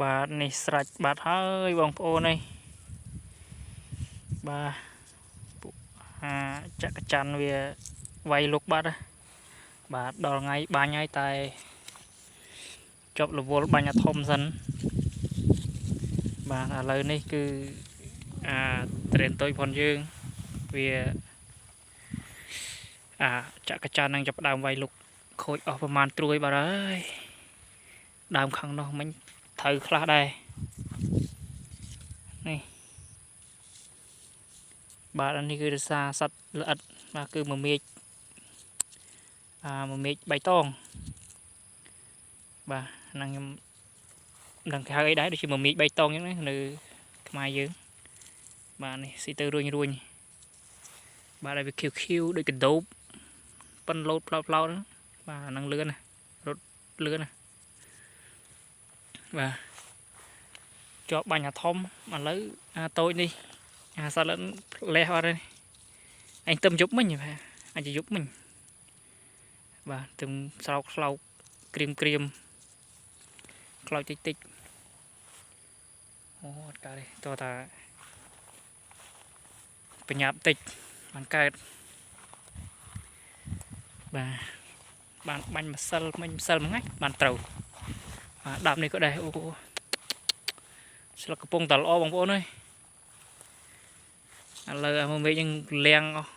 បាទនេះស្រេចបាត់ហើយបងប្អូនអើយបាទពួកចក្រច័ន្ទវាវាយលុកបាត់បាទដល់ថ្ងៃបាញ់ហើយតែចប់រវល់បាញ់អាធំសិនបាទឥឡូវនេះគឺត្រេនតុយផងយើងវាចក្រច័ន្ទនឹងចាប់ដើមវាយលុកខូចអស់ប្រមាណត្រួយបាត់ហើយដើមខាងនោះមិញត្រូវខ្លះដែរនេះបាទអានេះគឺរសារសត្វល្អិតបាទគឺមមាញមមាញបៃតងបាទហ្នឹងខ្ញុំដឹងគេហៅអីដែរដូចជាមមាញបៃតងអញ្ចឹងណានៅខ្មែរយើងបាទនេះស៊ីទៅរួញបាទឲ្យវាខៀវដូចកដោបប៉ិនលោតផ្លោតបាទហ្នឹងលឿនណារត់លឿនណាបាទជាប់បាញ់អាធំឥឡូវតូចនេះសត្វលះអត់ទេអញទៅយប់មិញបាទអាចយប់មិញបាទទៅស្រោកក្រៀមខ្លោចតិចអូអត់កើតទេតោះតាបញ្ញាប់តិចបានកើតបាទបានបាញ់ម្សិលមិញម្សិលមួយថ្ងៃបានត្រូវដាប់នេះក៏ដែរអូស្លឹកកំពុងតែល្អបងប្អូនអើយឥឡូវអាមេឃនឹងលៀងអស់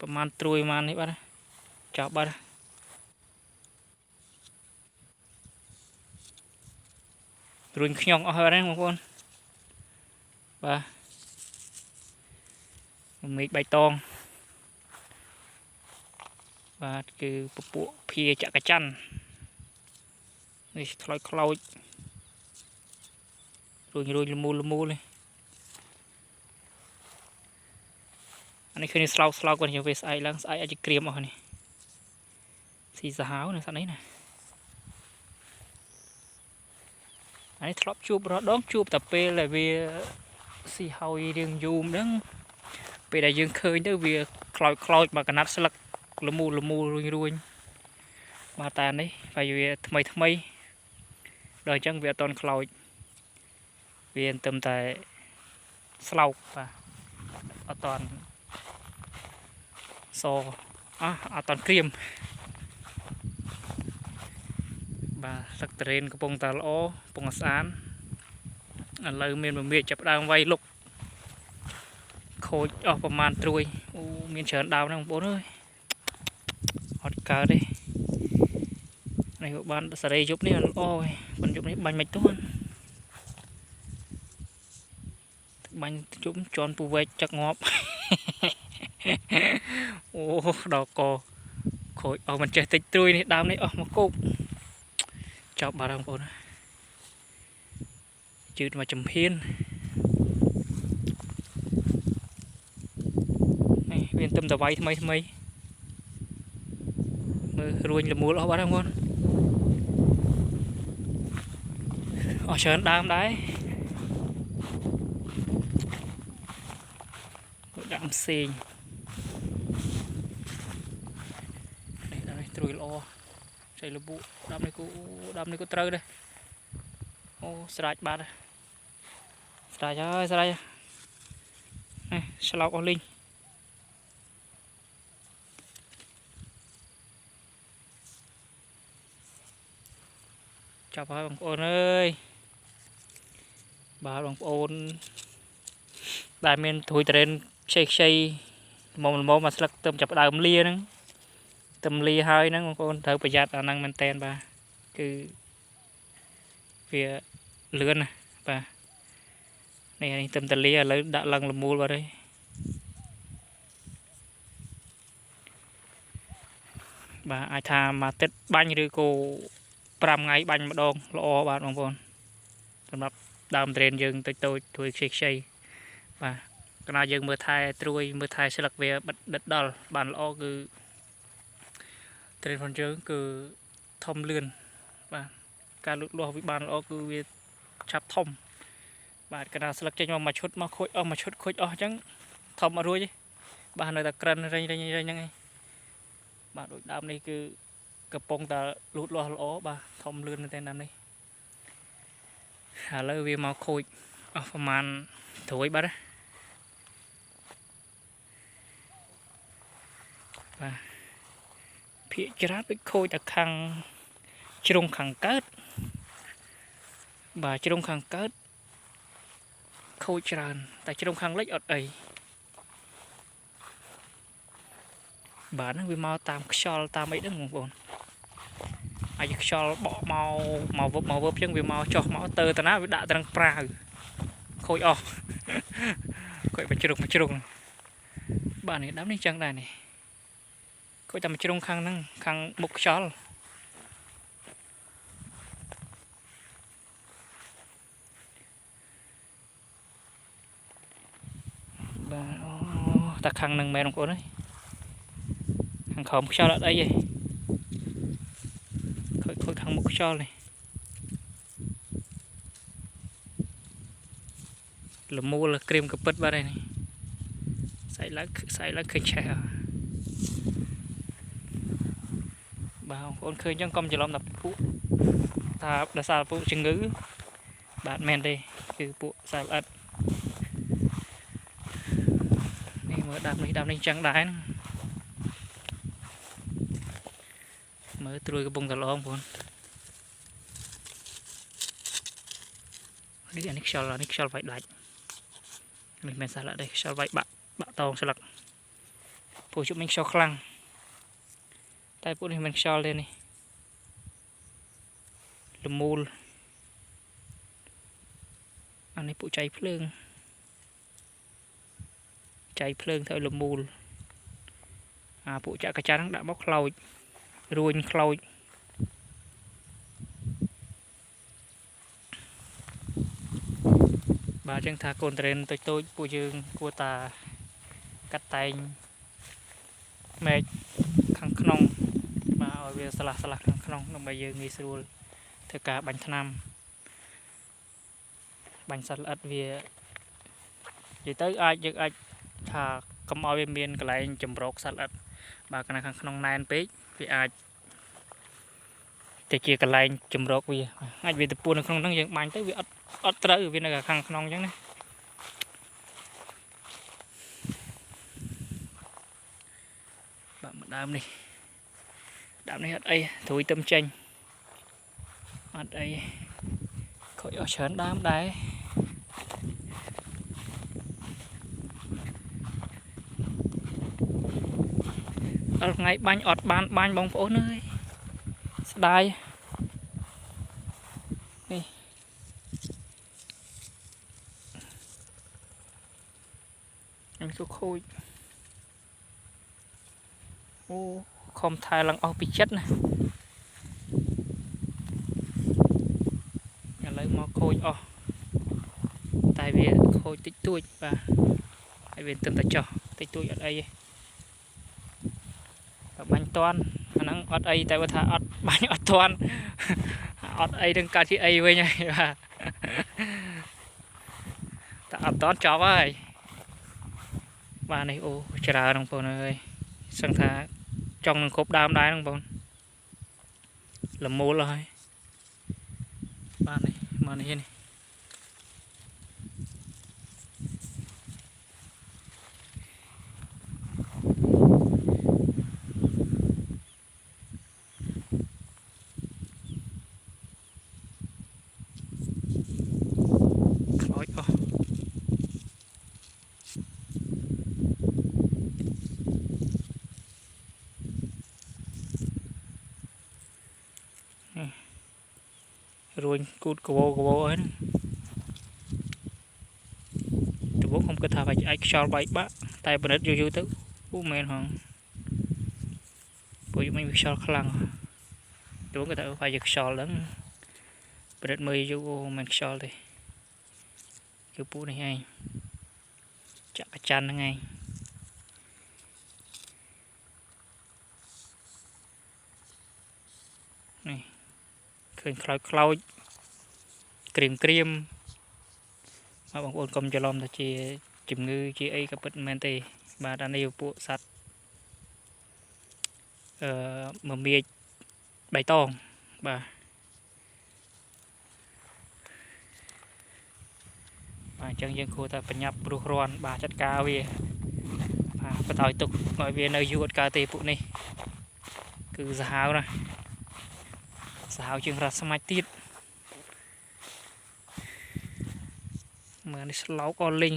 ប្រហែលត្រួយប្រហែលនេះបាទចោលបាទរួញខ្ញងអស់ហើយបងប្អូនបាទមេឃបៃតងបាទគឺពពួកភាចក្រច័ន្ទនេះខ្លោចរួញលមូលនេះអានេះគឺស្លោកគាត់យកវាស្អែកឡើងស្អែកអាចក្រៀមអស់នេះស៊ីសាហាវនៅស្អីណាអានេះធ្លាប់ជួបរដងជួបតែពេលដែលវាស៊ីហើយរៀងយូរហ្នឹងពេលដែលយើងឃើញទៅវាខ្លោចមកកណាត់ស្លឹកលមូលរួញបាទតែនេះហើយវាថ្មីដល់អញ្ចឹងវាអត់តន់ខ្លោចវាទៅតែស្លោកបាទអត់តន់សអត់តន់ក្រៀមបាទស្លឹកត្រេនកំពុងតែល្អកំពុងស្អាតឥឡូវមានមមាញចាប់ដើមវាយលុកខូចអស់ប្រមាណត្រួយអូមានច្រើនដើមហ្នឹងបងប្អូនអើយអត់កើតទេនេះបានសេរីយប់នេះល្អហើយប៉ុនយប់នេះបាញ់មិនទាន់បាញ់ជុំជន់ពូវែកចឹកងាប់អូដល់កខូចអស់មិនចេះតិចត្រួយនេះដើមនេះអស់មកគោកចប់បាទបងប្អូនជឿមកចំហៀននេះវាទឹមតវៃថ្មីមើលរួញលមូលអស់បាទបងប្អូនអស់ច្រើនដើមដែរដាក់ផ្សេងនេះដល់នេះត្រួយល្អចៃលបុដាប់នេះគូត្រូវដែរអូស្រាច់បាត់ស្រាច់ហើយនេះឆ្លោកអស់លីងចាប់ហើយបងប្អូនអើយបាទបងប្អូនដែលមានត្រួយត្រេនខ្ចីមុំមកស្លឹកទៅចាប់ដើមលាហ្នឹងទៅលាហើយហ្នឹងបងប្អូនត្រូវប្រយ័ត្នអាហ្នឹងមែនតែនបាទគឺវាលឿនណាបាទនេះទៅតលាឥឡូវដាក់ឡើងលមូលបាត់ហើយបាទអាចថាមួយទឹកបាញ់ឬក៏5ថ្ងៃបាញ់ម្ដងល្អបាទបងប្អូនសម្រាប់ដើមត្រេនយើងតូចត្រួយខ្ចីបាទកាលណាយើងមើលថែត្រួយមើលថែស្លឹកវាបិទដិតដល់បានល្អគឺត្រេនរបស់យើងគឺធំលឿនបាទការលូតលាស់វាបានល្អគឺវាឆាប់ធំបាទកាលណាស្លឹកចេញមកមួយឈុតមកខូចអស់មួយឈុតខូចអស់អញ្ចឹងធំអត់រួចទេបាទនៅតែក្រិនរែងហ្នឹងឯងបាទដូចដើមនេះគឺកំពុងតែលូតលាស់ល្អបាទធំលឿនមែនតើដើមនេះ ឥឡូវវាមកខូចអស់ប្រហែលត្រួយបាត់បាទភាគច្រើនដូចខូចតែខាងជ្រុងខាងកើតបាទជ្រុងខាងកើតខូចច្រើនតែជ្រុងខាងលិចអត់អីបាទហ្នឹងវាមកតាមខ្យល់តាមអីហ្នឹងបងប្អូនអាចខ្យល់បក់មកវឹបចឹងវាមកចុះមកទៅតាណាវាដាក់ត្រឹងប្រាវខូចអស់ខូចបជ្រុងបាទនេះដាំនេះចឹងដែរនេះខូចតែមួយជ្រុងខាងហ្នឹងខាងមុខខ្យល់បាទអូតែខាងហ្នឹងមែនបងប្អូនអើយខាងក្រោមខ្យល់អត់អីទេខូចខាងមុខខ្យល់នេះល្មូលក្រៀមកពិតបាត់ហើយនេះស្អែកឡើងឃើញឆេះបាទបងប្អូនឃើញចឹងកុំច្រឡំដល់ពួកថាដោយសារពួកជំងឺបាទមែនទេគឺពួកសត្វល្អិតនេះមើលដាំនេះចឹងដែរហ្នឹងមើលត្រួយកំពុងតែល្អបងប្អូននេះអានេះខ្យល់វាយដាច់នេះមិនសាឡទេខ្យល់វាយបាក់តងស្លឹកពួកជុំមិញខ្យល់ខ្លាំងតែពួកនេះមិនខ្យល់ទេនេះល្មូលអានេះពួកចៃភ្លើងទៅល្មូលពួកចាក់កាចាហ្នឹងដាក់មកខ្លោចរួញខ្លោចបាទចឹងថាកូនត្រេនតូចពួកយើងគួរតាកាត់តែងមែកខាងក្នុងបាទឲ្យវាស្លាស់ខាងក្នុងដើម្បីយើងងាយស្រួលធ្វើការបាញ់ថ្នាំបាញ់សត្វល្អិតវានិយាយទៅយើងអាចថាកុំឲ្យវាមានកន្លែងចម្រោកសត្វល្អិតបាទកាលណាខាងក្នុងណែនពេកវាអាចទៅជាកន្លែងចម្រោកវាអាចវាទៅពួននៅក្នុងហ្នឹងយើងបាញ់ទៅវាអត់ត្រូវវានៅខាងក្នុងអញ្ចឹងណាបាទមកដើមនេះអត់អីត្រួយទឹមចេញអត់អីខូចអស់ច្រើនដើមដែរដល់ថ្ងៃបាញ់អត់បានបាញ់បងប្អូនអើយស្ដាយនេះអញសុខូចអូខំថែឡើងអស់ពីចិត្តណាឥឡូវមកខូចអស់តែវាខូចតិចតួចបាទហើយវាទៅតែចោះតិចតួចអត់អីទេបាញ់តាន់អាហ្នឹងអត់អីតែបើថាអត់បាញ់អត់តាន់អត់អីនឹងកើតជាអីវិញហើយបាទតែអត់តាន់ចប់ហើយបាទនេះអូច្រើនបងប្អូនអើយសឹងថាចង់នឹងគ្រប់ដើមដែរបងប្អូនល្មូលហើយបាទនេះមកនេះខ្លោចអស់រួញគូតកវហើយដំបូងខ្ញុំគិតថាអាចខ្យល់បែកបាក់តែបនិតយូរទៅអូមែនហងពួកមិនវាខ្យល់ខ្លាំងដំបូងគាត់ថាវាខ្យល់ហ្នឹងបនិតមើលយូរអូមិនខ្យល់ទេគឺពូនេះឯងចាក់កចាន់ហ្នឹងឯងនេះឃើញខ្លោចក្រៀមមកបងប្អូនកុំច្រឡំថាជាជំងឺជាអីក៏ពិតមិនមែនទេបាទអានេះពួកសត្វមមាញបៃតងបាទ ចឹងយើងគួរតែប្រញាប់រុះរាន់បាទចាត់ការវាបន្តឲ្យទុកឲ្យវានៅយូរអត់កើតទេពួកនេះគឺសាហាវណាស់សាហាវជាងរ៉ាស្មាច់ទៀតមើលនេះស្លោកអលីង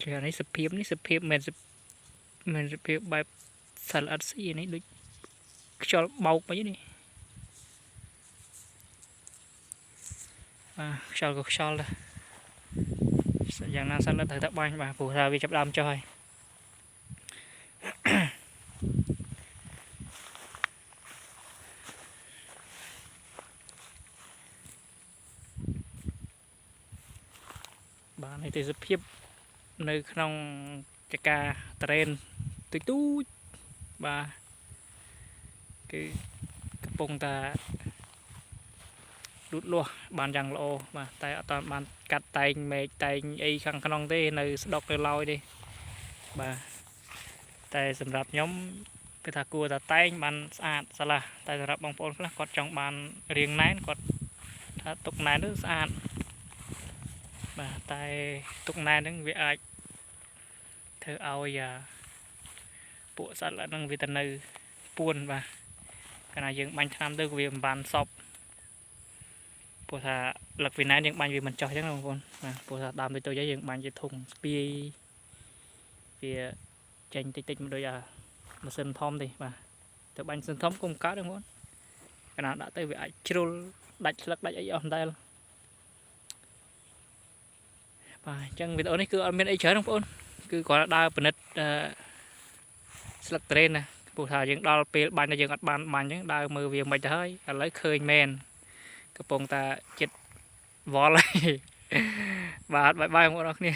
គេនេះសភាពមិនសភាពបែបសាល់អត់ស៊ីនេះដូចខ្យល់បោកអីនេះខ្យល់ក៏ខ្យល់ដែរយ៉ាងណាសិនត្រូវតែបាញ់បាទព្រោះថាវាចាប់ដើមចុះហើយបាទនេះទេសភាពនៅក្នុងចកាត្រេនទូចបាទគឺកំពុងតែលូតលាស់បានយ៉ាងល្អបាទតែអត់តាន់បានកាត់តែងមែកតែងអីខាងក្នុងទេនៅស្ដុកនៅឡើយទេបាទតែសម្រាប់ខ្ញុំគឺថាគួរតែតែងបានស្អាតស្លាស់តែសម្រាប់បងប្អូនខ្លះគាត់ចង់បានរាងណែនគាត់ថាទុកណែនទៅស្អាតបាទតែទុកណែនហ្នឹងវាអាចធ្វើឲ្យពួកសត្វល្អិតហ្នឹងវាទៅនៅពួនបាទកាលណាយើងបាញ់ថ្នាំទៅវាមិនបានសពព្រោះថាលឹកវាណែនយើងបាញ់វាមិនចោះអញ្ចឹងបងប្អូនបាទព្រោះថាដើមតូចៗយើងបាញ់ជាធុងស្ពាយវាចេញតិចមិនដូចម៉ាស៊ីនធំទេបាទទៅបាញ់ម៉ាស៊ីនធំគុំកើតទេបងប្អូនកាលណាដាក់ទៅវាអាចជ្រុលដាច់ស្លឹកដាច់អីអស់ដែរបាទអញ្ចឹងវីដេអូនេះគឺអត់មានអីច្រើនបងប្អូនគឺគ្រាន់តែដើរពិនិត្យស្លឹកត្រេនណាព្រោះថាយើងដល់ពេលបាញ់តែយើងអត់បានបាញ់អញ្ចឹងដើរមើលវាមិនទៅហើយឥឡូវឃើញមែនកំពុងតែចិត្តវល់ហើយបាទបាយបាយបងប្អូនអរគ្នា